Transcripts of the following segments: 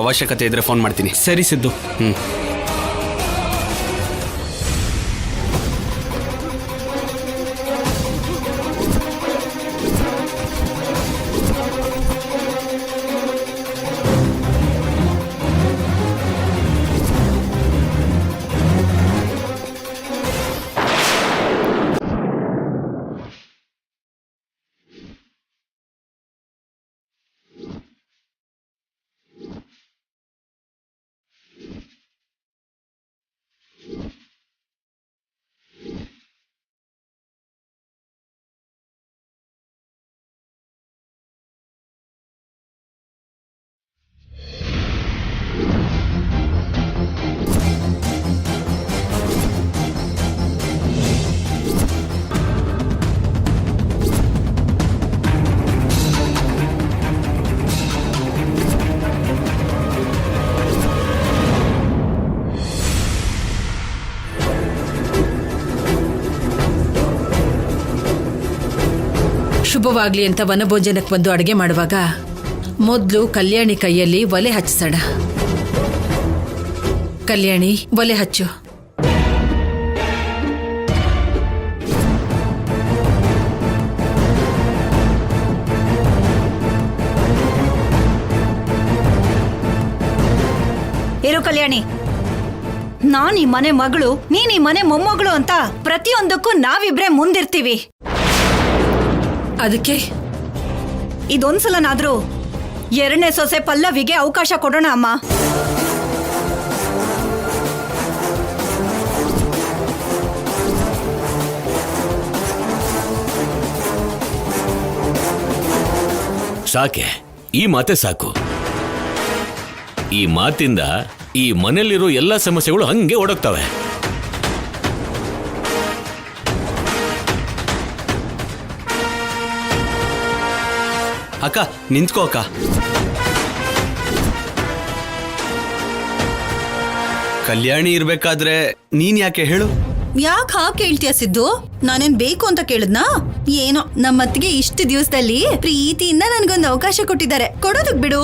ಅವಶ್ಯಕತೆ ಇದ್ರೆ ಫೋನ್ ಮಾಡ್ತೀನಿ. ಸರಿ ಸಿದ್ದು. ಶುಭವಾಗ್ಲಿ ಅಂತ ವನಭೋಜನಕ್ಕೆ ಬಂದು ಅಡುಗೆ ಮಾಡುವಾಗ ಮೊದಲು ಕಲ್ಯಾಣಿ ಕೈಯಲ್ಲಿ ಒಲೆ ಹಚ್ಚಿಸೋಣ. ಕಲ್ಯಾಣಿ, ಒಲೆ ಹಚ್ಚು. ಇರು ಕಲ್ಯಾಣಿ, ನಾನ್ ಈ ಮನೆ ಮಗಳು, ನೀನ್ ಈ ಮನೆ ಮೊಮ್ಮಗಳು ಅಂತ ಪ್ರತಿಯೊಂದಕ್ಕೂ ನಾವಿಬ್ರೇ ಮುಂದಿರ್ತೀವಿ. ಅದಕ್ಕೆ ಇದೊಂದ್ಸಲನಾದ್ರೂ ಎರಡನೇ ಸೊಸೆ ಪಲ್ಲವಿಗೆ ಅವಕಾಶ ಕೊಡೋಣ ಅಮ್ಮ. ಸಾಕೆ, ಈ ಮಾತೆ ಸಾಕು. ಈ ಮಾತಿಂದ ಈ ಮನೆಯಲ್ಲಿರೋ ಎಲ್ಲ ಸಮಸ್ಯೆಗಳು ಹಂಗೆ ಒಡಗ್ತವೆ. ಅಕ್ಕ ನಿಂತ್ಕೋ ಅಕ್ಕ. ಕಲ್ಯಾಣಿ ಇರ್ಬೇಕಾದ್ರೆ ನೀನ್ ಯಾಕೆ ಹೇಳು? ಯಾಕೆ ಹಾಗೆ ಕೇಳ್ತೀಯ ಸಿದ್ದು? ನಾನೇನ್ ಬೇಕು ಅಂತ ಕೇಳಿದ್ನಾ? ಏನೋ ನಮ್ಮತ್ತಿಗೆ ಇಷ್ಟು ದಿವಸದಲ್ಲಿ ಪ್ರೀತಿಯಿಂದ ನನ್ಗೊಂದು ಅವಕಾಶ ಕೊಟ್ಟಿದ್ದಾರೆ, ಕೊಡೋದಕ್ ಬಿಡು.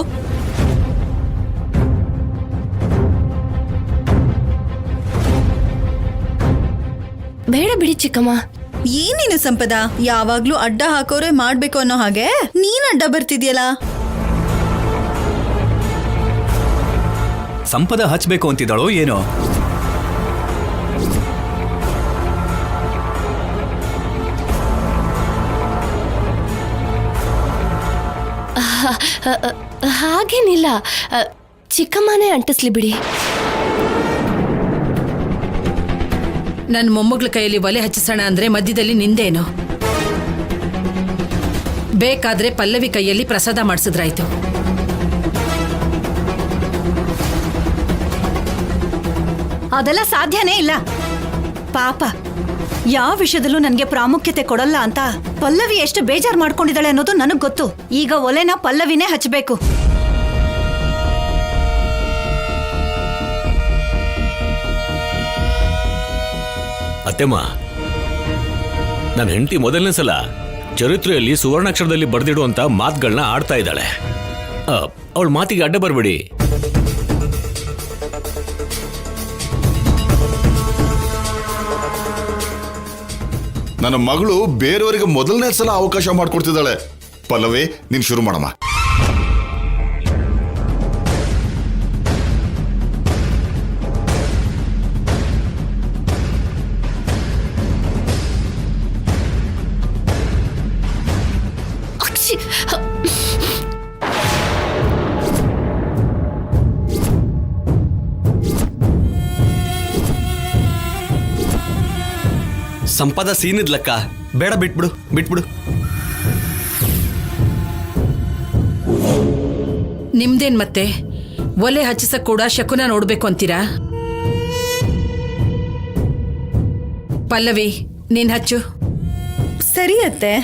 ಬೇಡ ಬಿಡಿ ಚಿಕ್ಕಮ್ಮ. ಏನೇನು ಸಂಪದ, ಯಾವಾಗ್ಲೂ ಅಡ್ಡ ಹಾಕೋರೆ ಮಾಡ್ಬೇಕು ಅನ್ನೋ ಹಾಗೆ ನೀನ್ ಅಡ್ಡ ಬರ್ತಿದ್ಯಲ್ಲ. ಸಂಪದ ಹಚ್ಬೇಕು ಅಂತಿದ್ದಾಳೋ ಏನೋ? ಹಾಗೇನಿಲ್ಲ, ಚಿಕ್ಕಮ್ಮನೇ ಅಂಟಿಸ್ಲಿ ಬಿಡಿ. ನನ್ನ ಮೊಮ್ಮಗಳ ಕೈಯಲ್ಲಿ ಒಲೆ ಹಚ್ಚಿಸೋಣ ಅಂದ್ರೆ ಮಧ್ಯದಲ್ಲಿ ನಿಂದೇನು? ಬೇಕಾದ್ರೆ ಪಲ್ಲವಿ ಕೈಯಲ್ಲಿ ಪ್ರಸಾದ ಮಾಡಿಸಿದ್ರಾಯ್ತು. ಅದೆಲ್ಲ ಸಾಧ್ಯನೇ ಇಲ್ಲ. ಪಾಪ, ಯಾವ ವಿಷಯದಲ್ಲೂ ನನ್ಗೆ ಪ್ರಾಮುಖ್ಯತೆ ಕೊಡಲ್ಲ ಅಂತ ಪಲ್ಲವಿ ಎಷ್ಟು ಬೇಜಾರು ಮಾಡ್ಕೊಂಡಿದ್ದಾಳೆ ಅನ್ನೋದು ನನಗ್ ಗೊತ್ತು. ಈಗ ಒಲೆನ ಪಲ್ಲವಿನೇ ಹಚ್ಚಬೇಕು. ಅತ್ತೆಮ್ಮ, ನನ್ನ ಹೆಂಡತಿ ಮೊದಲನೇ ಸಲ ಚರಿತ್ರೆಯಲ್ಲಿ ಸುವರ್ಣಾಕ್ಷರದಲ್ಲಿ ಬರೆದಿಡುವಂತ ಮಾತುಗಳನ್ನ ಆಡ್ತಾ ಇದ್ದಾಳೆ. ಅವಳ ಮಾತಿಗೆ ಅಡ್ಡ ಬರಬೇಡಿ. ನನ್ನ ಮಗಳು ಬೇರೆಯವರಿಗೆ ಮೊದಲನೇ ಸಲ ಅವಕಾಶ ಮಾಡಿಕೊಡ್ತಿದ್ದಾಳೆ. ಪಲ್ಲವಿ, ನೀನ್ ಶುರು ಮಾಡಮ್ಮ. ಸಂಪದ ಸೀನಿದ್ಲಕ್ಕ, ಬೇಡ ಬಿಟ್ಬಿಡು ಬಿಟ್ಬಿಡು. ನಿಮ್ದೇನ್ ಮತ್ತೆ ಒಲೆ ಹಚ್ಚಿಸಕ್ ಕೂಡ ಶಕುನ ನೋಡ್ಬೇಕು ಅಂತೀರಾ? ಪಲ್ಲವಿ, ನೀನ್ ಹಚ್ಚು. ಸರಿ ಅತ್ತೆ.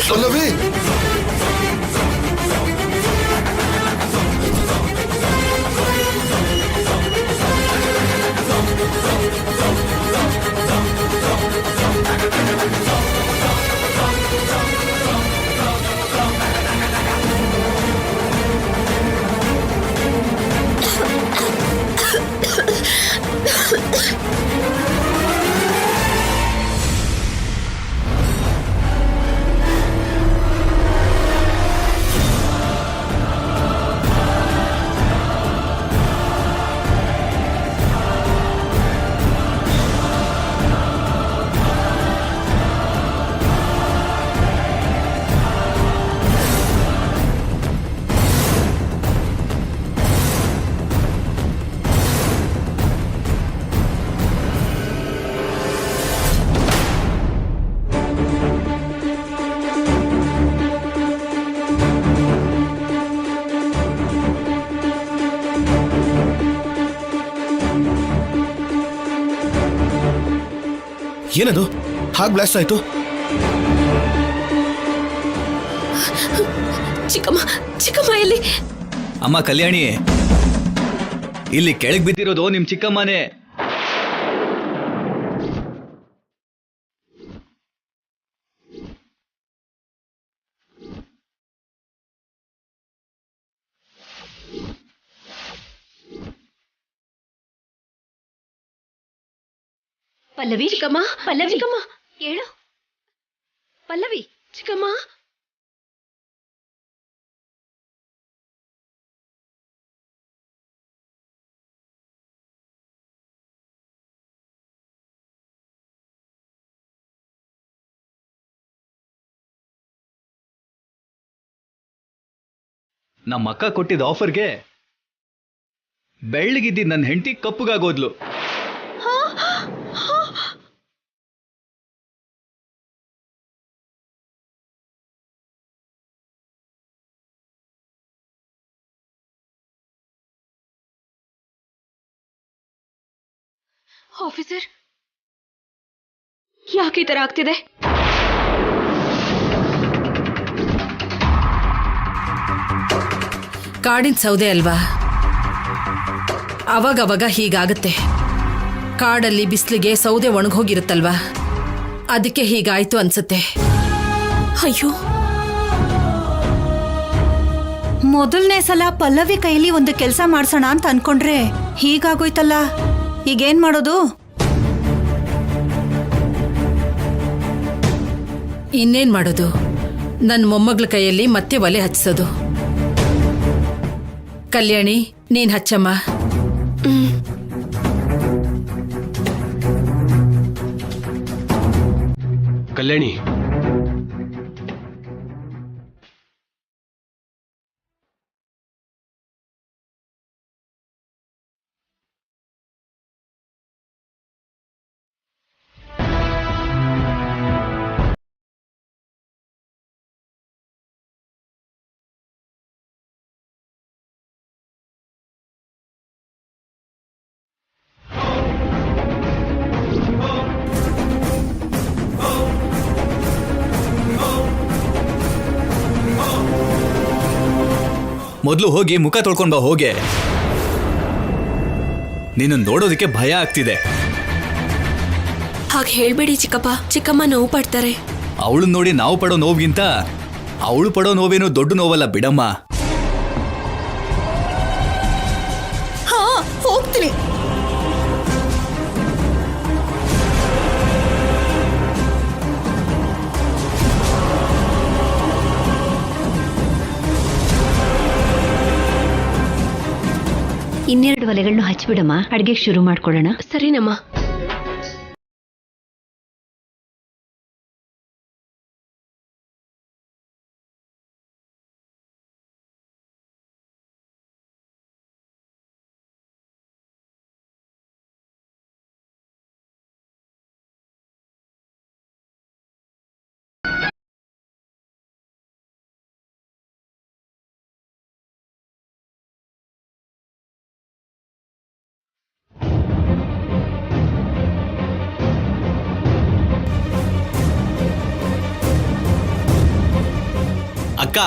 ಪಲ್ಲವಿ ಏನದು ಹಾಗೆ ಬ್ಲಾಸ್ಟ್ ಆಯ್ತು? ಚಿಕ್ಕಮ್ಮ ಚಿಕ್ಕಮ್ಮ ಎಲ್ಲಿ? ಅಮ್ಮ ಕಲ್ಯಾಣಿ, ಇಲ್ಲಿ ಕೆಳಗ್ ಬಿದ್ದಿರೋದು ನಿಮ್ ಚಿಕ್ಕಮ್ಮನೇ. ಪಲ್ಲವಿ ಚಿಕ್ಕಮ್ಮ, ಪಲ್ಲವಿ ಚಿಕ್ಕಮ್ಮ ಹೇಳು. ಪಲ್ಲವಿ ಚಿಕ್ಕಮ್ಮ. ನಮ್ಮ ಅಕ್ಕ ಕೊಟ್ಟಿದ್ದ ಆಫರ್ಗೆ ಬೆಳ್ಳಗಿದ್ದಿದ್ ನನ್ನ ಹೆಂಡತಿ ಕಪ್ಪುಗಾಗೋದ್ಲು. ಆಫೀಸರ್, ಯಾಕೆ ಈ ತರ ಆಗ್ತಿದೆ? ಕಾಡಿನ ಸೌದೆ ಅಲ್ವಾ, ಅವಾಗವಾಗ ಹೀಗಾಗತ್ತೆ. ಕಾಡಲ್ಲಿ ಬಿಸಿಲಿಗೆ ಸೌದೆ ಒಣಗೋಗಿರುತ್ತಲ್ವಾ, ಅದಕ್ಕೆ ಹೀಗಾಯ್ತು ಅನ್ಸುತ್ತೆ. ಅಯ್ಯೋ, ಮೊದಲನೇ ಸಲ ಪಲ್ಲವಿ ಕೈಲಿ ಒಂದು ಕೆಲಸ ಮಾಡ್ಸೋಣ ಅಂತ ಅನ್ಕೊಂಡ್ರೆ ಹೀಗಾಗೋಯ್ತಲ್ಲ. ಈಗೇನ್ ಮಾಡೋದು? ಇನ್ನೇನ್ ಮಾಡೋದು? ನನ್ನ ಮೊಮ್ಮಗಳ ಕೈಯಲ್ಲಿ ಮತ್ತೆ ಒಲೆ ಹಚ್ಸೋದು. ಕಲ್ಯಾಣಿ, ನೀನ್ ಹಚ್ಚಮ್ಮ. ಕಲ್ಯಾಣಿ, ಮೊದಲು ಹೋಗಿ ಮುಖ ತೊಳ್ಕೊಂಡ್ ಬಾ ಹೋಗೆ. ನಿನ್ನ ನೋಡೋದಕ್ಕೆ ಭಯ ಆಗ್ತಿದೆ. ಹಾಗೆ ಹೇಳ್ಬೇಡಿ ಚಿಕ್ಕಪ್ಪ, ಚಿಕ್ಕಮ್ಮ ನೋವು ಪಡ್ತಾರೆ. ಅವಳನ್ನ ನೋಡಿ ನಾವು ಪಡೋ ನೋವಿಗಿಂತ ಅವಳು ಪಡೋ ನೋವೇನು ದೊಡ್ಡ ನೋವಲ್ಲ ಬಿಡಮ್ಮ. ಹಾ, ಹೋಗ್ತೀನಿ. ಇನ್ನೆರಡು ಒಲೆಗಳನ್ನು ಹಚ್ಚಿಬಿಡಮ್ಮ, ಅಡ್ಗೆಗೆ ಶುರು ಮಾಡ್ಕೊಳ್ಳೋಣ. ಸರಿನಮ್ಮ. ಅಕ್ಕ,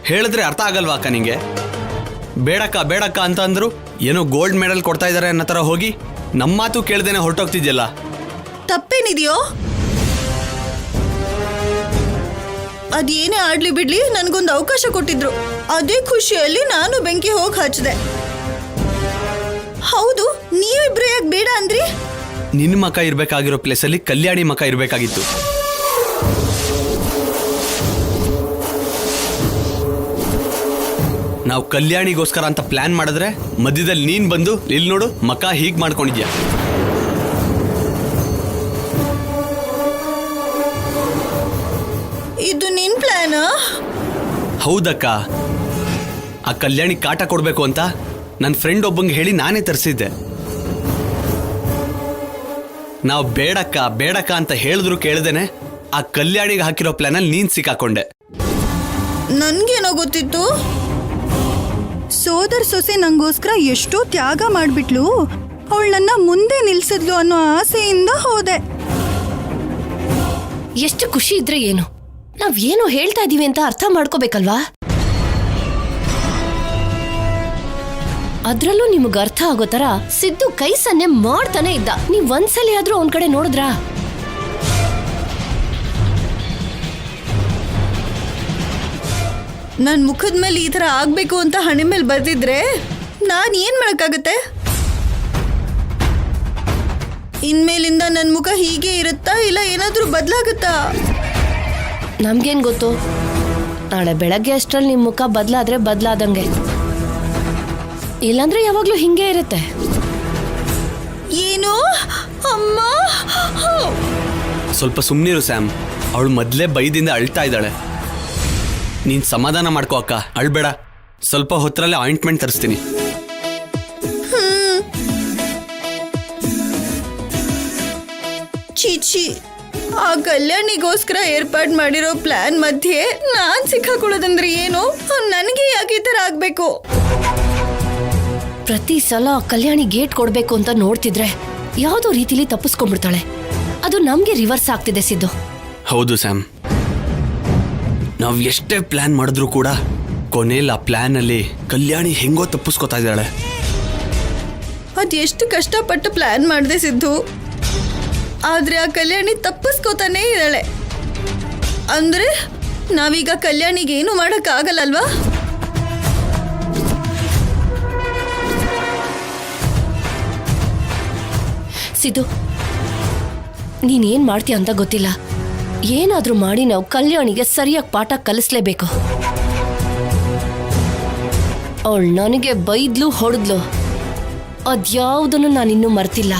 ಹೇಳಿದ್ರೆ ಅರ್ಥ ಆಗಲ್ವಾ ಅಕ್ಕ ನಿಂಗೆ? ಬೇಡಕ್ಕ ಬೇಡಕ್ಕ ಅಂತ ಅಂದ್ರು ಏನೋ ಗೋಲ್ಡ್ ಮೆಡಲ್ ಕೊಡ್ತಾ ಇದಾರೆ ಅನ್ನೋ ಥರ ಹೋಗಿ ನಮ್ಮ ಮಾತು ಕೇಳ್ದೇನೆ ಹೊರಟೋಗ್ತಿದ್ಯಲ್ಲ. ತಪ್ಪೇನಿದೆಯೋ? ಅದೇನೇ ಆಡ್ಲಿ ಬಿಡ್ಲಿ ನನ್ಗೊಂದು ಅವಕಾಶ ಕೊಟ್ಟಿದ್ರು. ಅದೇ ಖುಷಿಯಲ್ಲಿ ನಾನು ಬೆಂಕಿ ಹೋಗಿ ಹಚ್ಚಿದೆ. ಹೌದು, ನೀವಿಬ್ರು ಯಾಕೆ ಬೇಡ ಅಂದ್ರಿ? ನಿನ್ನ ಮಕ ಇರ್ಬೇಕಾಗಿರೋ ಪ್ಲೇಸಲ್ಲಿ ಕಲ್ಯಾಣಿ ಮಕ ಇರ್ಬೇಕಾಗಿತ್ತು. ನಾವು ಕಲ್ಯಾಣಿಗೋಸ್ಕರ ಅಂತ ಪ್ಲಾನ್ ಮಾಡಿದ್ರೆ ಮಧ್ಯದಲ್ಲಿ ನೀನ್ ಬಂದು ಇಲ್ಲಿ ನೋಡು ಮಕ ಹೀಗ್ ಮಾಡ್ಕೊಂಡಿದ್ಯಾ. ಇದು ನಿನ್ ಪ್ಲಾನ್? ಹೌದಕ್ಕ, ಆ ಕಲ್ಯಾಣಿ ಕಾಟ ಕೊಡ್ಬೇಕು ಅಂತ ನನ್ನ ಫ್ರೆಂಡ್ ಒಬ್ಬಂಗೆ ಹೇಳಿ ನಾನೇ ತರಿಸಿದ್ದೆ. ನಾವು ಬೇಡಕ್ಕ ಬೇಡಕ್ಕ ಅಂತ ಹೇಳಿದ್ರು ಕೇಳ್ದೇನೆ ಆ ಕಲ್ಯಾಣಿಗೆ ಹಾಕಿರೋ ಪ್ಲಾನಲ್ಲಿ ನೀನ್ ಸಿಕ್ಕಾಕೊಂಡೆ. ನನ್ಗೇನೋ ಗೊತ್ತಿತ್ತು. ಸೋದರ ಸೊಸೆ ನಂಗೋಸ್ಕರ ಎಷ್ಟೋ ತ್ಯಾಗ ಮಾಡ್ಬಿಟ್ಲು, ಅವಳನ್ನ ಮುಂದೆ ನಿಲ್ಸಿದ್ಲು ಅನ್ನೋ ಆಸೆಯಿಂದ ಹೋದೆ. ಎಷ್ಟು ಖುಷಿ ಇದ್ರೆ ಏನು, ನಾವ್ ಏನು ಹೇಳ್ತಾ ಇದೀವಿ ಅಂತ ಅರ್ಥ ಮಾಡ್ಕೋಬೇಕಲ್ವಾ? ಅದ್ರಲ್ಲೂ ನಿಮಗ್ ಅರ್ಥ ಆಗೋ ತರ ಸಿದ್ದು ಕೈ ಸನ್ನೆ ಮಾಡ್ತಾನೆ ಇದ್ದ. ನೀವ್ ಒಂದ್ಸಲಿ ಆದ್ರೂ ಅವನ್ ಕಡೆ ನೋಡಿದ್ರಾ? ನನ್ ಮುಖದ ಮೇಲೆ ಈ ತರ ಆಗ್ಬೇಕು ಅಂತ ಹಣೆ ಮೇಲೆ ಬರ್ದಿದ್ರೆ ನಾನ್ ಏನ್ ಮಾಡಕ್ಕಾಗತ್ತೆ? ಇನ್ಮೇಲಿಂದ ನನ್ ಮುಖ ಹೀಗೆ ಇರುತ್ತಾ ಇಲ್ಲ ಏನಾದ್ರೂ ಬದಲಾಗುತ್ತಾ? ನಮ್ಗೇನ್ ಗೊತ್ತು, ನಾಳೆ ಬೆಳಗ್ಗೆ ಅಷ್ಟ್ರಲ್ಲಿ ನಿಮ್ ಮುಖ ಬದಲಾದ್ರೆ ಬದಲಾದಂಗೆ, ಇಲ್ಲಾಂದ್ರೆ ಯಾವಾಗ್ಲೂ ಹಿಂಗೆ ಇರುತ್ತೆ. ಏನು ಅಮ್ಮ? ಸ್ವಲ್ಪ ಸುಮ್ಮನಿರು ಸ್ಯಾಮ್, ಅವಳು ಮೊದಲೇ ಬೈದಿಂದ ಅಳ್ತಾ ಇದ್ದಾಳೆ. ನೀನ್ ಸಮಾಧಾನ ಮಾಡ್ಕೋ ಅಕ್ಕ, ಅಳ್ಬೇಡ. ಸ್ವಲ್ಪ ಹೊತ್ತರಲ್ಲೇ ಆಯಿಂಟ್ಮೆಂಟ್ ತರಿಸ್ತೀನಿ. ಚೀಚಿ, ಆ ಕಲ್ಯಾಣಿಗೋಸ್ಕರ ಏರ್ಪಾಡು ಮಾಡಿರೋ ಪ್ಲಾನ್ ಮಧ್ಯೆ ನಾನ್ ಸಿಕ್ಕಾಕೊಳ್ಳೋದಂದ್ರೆ ಏನು? ನನಗೆ ಯಾಕೆ ಈ ತರ ಆಗ್ಬೇಕು? ಪ್ರತಿ ಸಲ ಕಲ್ಯಾಣಿ ಗೇಟ್ ಕೊಡ್ಬೇಕು ಅಂತ ನೋಡ್ತಿದ್ರೆ ಯಾವ್ದೋ ರೀತಿಲಿ ತಪ್ಪಿಸ್ಕೊಂಡ್ಬಿಡ್ತಾಳೆ. ಅದು ನಮ್ಗೆ ರಿವರ್ಸ್ ಆಗ್ತಿದೆ ಸಿದ್ದು. ಹೌದು ಸ್ಯಾಮ್, ನಾವು ಎಷ್ಟೇ ಪ್ಲಾನ್ ಮಾಡಿದ್ರು ಕೂಡ ಕೊನೆಯಲ್ಲಿ ಆ ಪ್ಲಾನ್ ಅಲ್ಲಿ ಕಲ್ಯಾಣಿ ಹೆಂಗೋ ತಪ್ಪಿಸ್ಕೊತಾ ಇದ್ದಾಳೆ. ಅದ್ ಎಷ್ಟು ಕಷ್ಟಪಟ್ಟು ಪ್ಲಾನ್ ಮಾಡಿದೆ ಸಿದ್ದು, ಆದ್ರೆ ಆ ಕಲ್ಯಾಣಿ ತಪ್ಪಿಸ್ಕೋತಾನೇ ಇದ್ದಾಳೆ. ಅಂದ್ರೆ ನಾವೀಗ ಕಲ್ಯಾಣಿಗೆ ಏನು ಮಾಡಕ್ ಆಗಲ್ಲಲ್ವಾ? ಸಿದ್ದು, ನೀನೇನ್ ಮಾಡ್ತೀಯ ಅಂತ ಗೊತ್ತಿಲ್ಲ. ಏನಾದ್ರೂ ಮಾಡಿ ನಾವು ಕಲ್ಯಾಣಿಗೆ ಸರಿಯಾಗಿ ಪಾಠ ಕಲಿಸ್ಲೇಬೇಕು. ಅವಳು ನನಗೆ ಬೈದ್ಲು ಹೊಡೆದ್ಲು, ಅದ್ಯಾವುದನ್ನು ನಾನಿನ್ನೂ ಮರ್ತಿಲ್ಲ.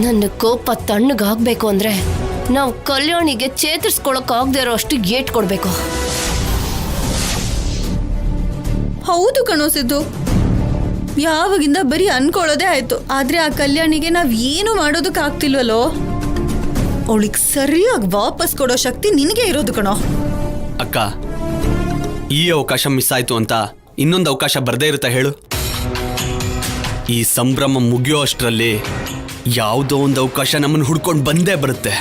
ನನ್ನ ಕೋಪ ತಣ್ಣಗಾಗ್ಬೇಕು ಅಂದ್ರೆ ನಾವು ಕಲ್ಯಾಣಿಗೆ ಚೇತರಿಸ್ಕೊಳಕ್ಕಾಗದೇ ಇರೋ ಅಷ್ಟು ಏಟ್ ಕೊಡ್ಬೇಕು. ಹೌದು ಕಣೋ ಸಿದ್ದು, ಯಾವಾಗಿಂದ ಬರೀ ಅನ್ಕೊಳ್ಳೋದೇ ಆಯ್ತು. ಆದ್ರೆ ಆ ಕಲ್ಯಾಣಿಗೆ ನಾವ್ ಏನು ಮಾಡೋದಕ್ಕಾಗ್ತಿಲ್ವಲ್ಲೋ. ಅವಳಿಗೆ ಸರಿಯಾಗಿ ವಾಪಸ್ ಕೊಡೋ ಶಕ್ತಿ ನಿನಗೆ ಇರೋದು ಕಣೋ. ಅಕ್ಕ, ಈ ಅವಕಾಶ ಮಿಸ್ ಆಯ್ತು ಅಂತ ಇನ್ನೊಂದು ಅವಕಾಶ ಬರ್ದೇ ಇರುತ್ತಾ ಹೇಳು? ಈ ಸಂಭ್ರಮ ಮುಗಿಯೋ ಅಷ್ಟರಲ್ಲಿ ಯಾವುದೋ ಒಂದು ಅವಕಾಶ ನಮ್ಮನ್ನು ಹುಡ್ಕೊಂಡು ಬಂದೇ ಬರುತ್ತೆ.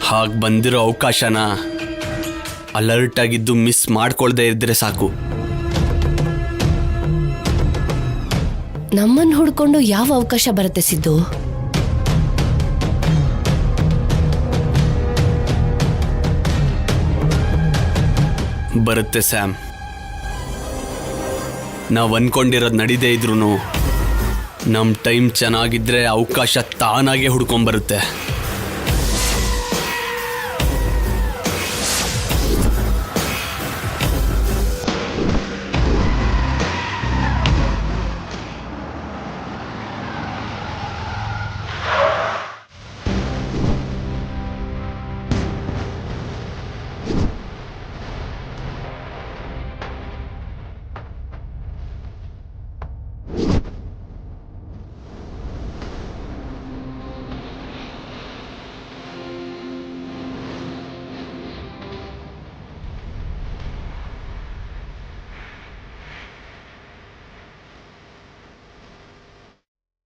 ಹಾಗೆ ಬಂದಿರೋ ಅವಕಾಶನ ಅಲರ್ಟ್ ಆಗಿದ್ದು ಮಿಸ್ ಮಾಡ್ಕೊಳ್ದೇ ಇದ್ರೆ ಸಾಕು. ನಮ್ಮನ್ನು ಹುಡ್ಕೊಂಡು ಯಾವ ಅವಕಾಶ ಬರುತ್ತೆ ಸಿದ್ದು? ಬರುತ್ತೆ ಸ್ಯಾಮ್. ನಾವು ಅನ್ಕೊಂಡಿರೋದು ನಡೀದೇ ಇದ್ರು ನಮ್ಮ ಟೈಮ್ ಚೆನ್ನಾಗಿದ್ರೆ ಅವಕಾಶ ತಾನಾಗೆ ಹುಡ್ಕೊಂಬರುತ್ತೆ.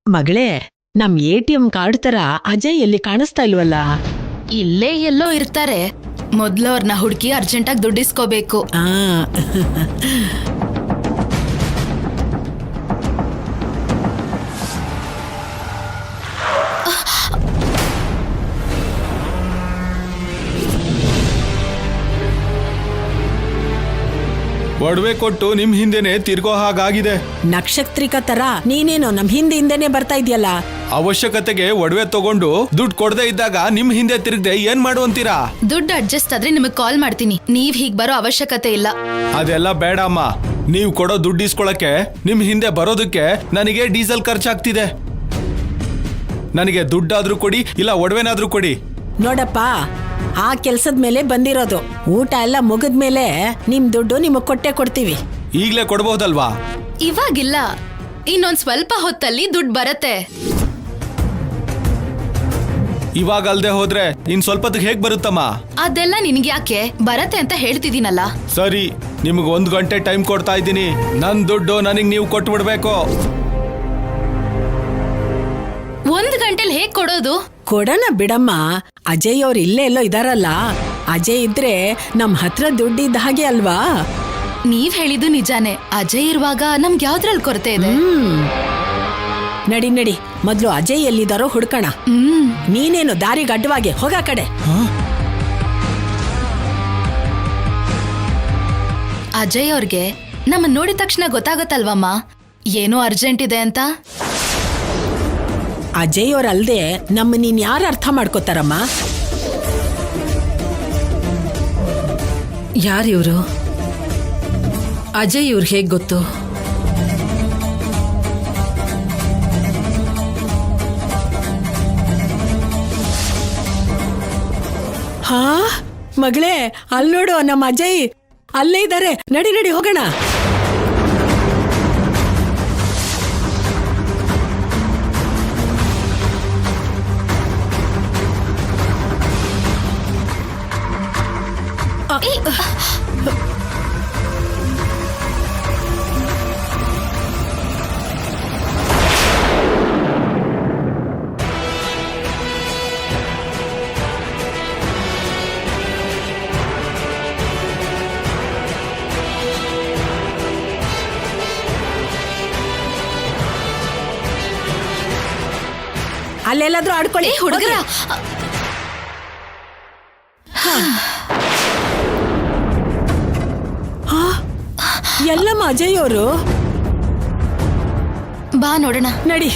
ಮಗಳೇ ನಮ್ ATM ಕಾರ್ಡ್ ತರ ಅಜಯ್ ಎಲ್ಲಿ ಕಾಣಿಸ್ತಾ ಇಲ್ವಲ್ಲ? ಇಲ್ಲೇ ಎಲ್ಲೋ ಇರ್ತಾರೆ. ಮೊದ್ಲು ಅವ್ರನ್ನ ಹುಡುಕಿ ಅರ್ಜೆಂಟಾಗಿ ದುಡ್ಡಿಸ್ಕೋಬೇಕು. ಆ ಒಡವೆ ಕೊಟ್ಟು ನಿಮ್ ಹಿಂದೆನೆ ತಿರ್ಗೋ ಹಾಗಾಗಿದೆ. ನಕ್ಷತ್ರಿಕ ತರ ನೀನೇನೋ ನಮ್ ಹಿಂದೆನೆ ಬರ್ತಾ ಇದೆಯಲ್ಲ. ಅವಶ್ಯಕತೆಗೆ ಒಡವೆ ತಗೊಂಡು ದುಡ್ಡು ಕೊಡದೆ ಇದ್ದಾಗ ನಿಮ್ ಹಿಂದೆ ತಿರುಗದೆ ಏನ್ ಮಾಡುವಂತೀರಾ? ದುಡ್ಡು ಅಡ್ಜಸ್ಟ್ ಆದ್ರೆ ನಿಮಗ್ ಕಾಲ್ ಮಾಡ್ತೀನಿ. ನೀವ್ ಹೀಗ್ ಬರೋ ಅವಶ್ಯಕತೆ ಇಲ್ಲ. ಅದೆಲ್ಲ ಬೇಡ ಅಮ್ಮ. ನೀವು ಕೊಡೋ ದುಡ್ಡು ಇಸ್ಕೊಳಕ್ಕೆ ನಿಮ್ ಹಿಂದೆ ಬರೋದಕ್ಕೆ ನನಗೆ ಡೀಸೆಲ್ ಖರ್ಚಾಗ್ತಿದೆ. ನನಗೆ ದುಡ್ಡಾದ್ರೂ ಕೊಡಿ, ಇಲ್ಲ ಒಡವೆನಾದ್ರೂ ಕೊಡಿ. ನೋಡಪ್ಪ, ಆ ಕೆಲ್ಸದ ಮೇಲೆ ಬಂದಿರೋದು. ಊಟ ಎಲ್ಲ ಮುಗಿದ್ಮೇಲೆ ನಿಮ್ ದುಡ್ಡು ನಿಮಗ್ ಕೊಡ್ತೀವಿ. ಈಗ್ಲೇ ಕೊಡ್ಬಹುದಲ್ವಾ? ಇವಾಗಿಲ್ಲ, ಇನ್ನೊಂದ್ ಸ್ವಲ್ಪ ಹೊತ್ತಲ್ಲಿ ದುಡ್ಡು ಬರತ್ತೆ. ಇವಾಗ ಅಲ್ದೆ ಹೋದ್ರೆ ಇನ್ ಸ್ವಲ್ಪದಕ್ಕೆ ಹೇಗ್ ಬರುತ್ತಮ್ಮ? ಅದೆಲ್ಲ ನಿನ್ಗೆ ಯಾಕೆ, ಬರತ್ತೆ ಅಂತ ಹೇಳ್ತಿದ್ದೀನಲ್ಲ. ಸರಿ, ನಿಮ್ಗೆ 1 ಗಂಟೆ ಟೈಮ್ ಕೊಡ್ತಾ ಇದ್ದೀನಿ. ನನ್ ದುಡ್ಡು ನನಗ್ ನೀವು ಕೊಟ್ಬಿಡ್ಬೇಕು. 1 ಗಂಟೆಲಿ ಹೇಗ್ ಕೊಡೋದು? ಕೊಡೋಣ ಬಿಡಮ್ಮ. ಅಜಯ್ ಅವ್ರು ಇಲ್ಲೇ ಎಲ್ಲೋ ಇದಾರಲ್ಲ. ಅಜಯ್ ಇದ್ರೆ ನಮ್ ಹತ್ರ ದುಡ್ಡಿದ್ದ ಹಾಗೆ ಅಲ್ವಾ? ನೀವ್ ಹೇಳಿದ್ದು ನಿಜಾನೇ. ಅಜಯ್ ಇರುವಾಗ ನಮ್ಗೆ ಯಾವ್ದ್ರಲ್ಲಿ ಕೊರತೆ ಇದೆ? ನಡಿ ನಡಿ, ಮೊದ್ಲು ಅಜಯ್ ಎಲ್ಲಿದಾರೋ ಹುಡ್ಕಣ. ನೀನೇನು ದಾರಿಗೆ ಅಡ್ಡವಾಗಿ ಹೋಗ ಕಡೆ. ಅಜಯ್ ಅವ್ರಿಗೆ ನಮ್ಮನ್ ನೋಡಿದ ತಕ್ಷಣ ಗೊತ್ತಾಗತ್ತಲ್ವಮ್ಮ ಏನೋ ಅರ್ಜೆಂಟ್ ಇದೆ ಅಂತ. ಅಜಯ್ ಅವ್ರಲ್ದೆ ನಮ್ಮ ನೀನ್ ಯಾರು ಅರ್ಥ ಮಾಡ್ಕೋತಾರಮ್ಮ? ಯಾರಿವ್ರು? ಅಜಯ್ ಇವ್ರಿಗೆ ಹೇಗ್ ಗೊತ್ತು? ಹಾ ಮಗಳೇ, ಅಲ್ಲಿ ನೋಡು ನಮ್ಮ ಅಜಯ್ ಅಲ್ಲೇ ಇದ್ದಾರೆ. ನಡಿ ನಡಿ ಹೋಗೋಣ. ಅಲ್ಲೆಲ್ಲಾದ್ರೂ ಆಡ್ಕೊಳ್ಳಿ ಹುಡುಗರ. ಎಲ್ಲಮ್ಮ ಅಜಯ್ ಅವರು? ಬಾ ನೋಡೋಣ. ನಡಿ.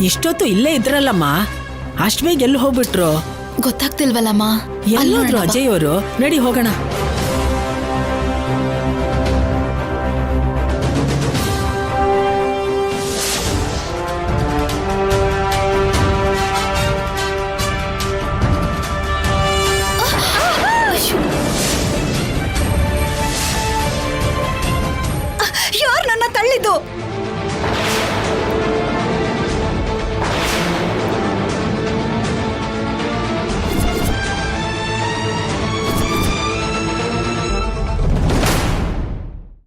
ಇಷ್ಟೊತ್ತು ಇಲ್ಲೇ ಇದ್ರಲ್ಲಮ್ಮ, ಅಷ್ಟ್ ಬೇಗ ಎಲ್ಲಿ ಹೋಗ್ಬಿಟ್ರು? ಗೊತ್ತಾಗ್ತಿಲ್ವಲ್ಲಮ್ಮ. ಎಲ್ಲೋದ್ರು ಅಜಯ್ ಅವರು? ನಡಿ ಹೋಗೋಣ.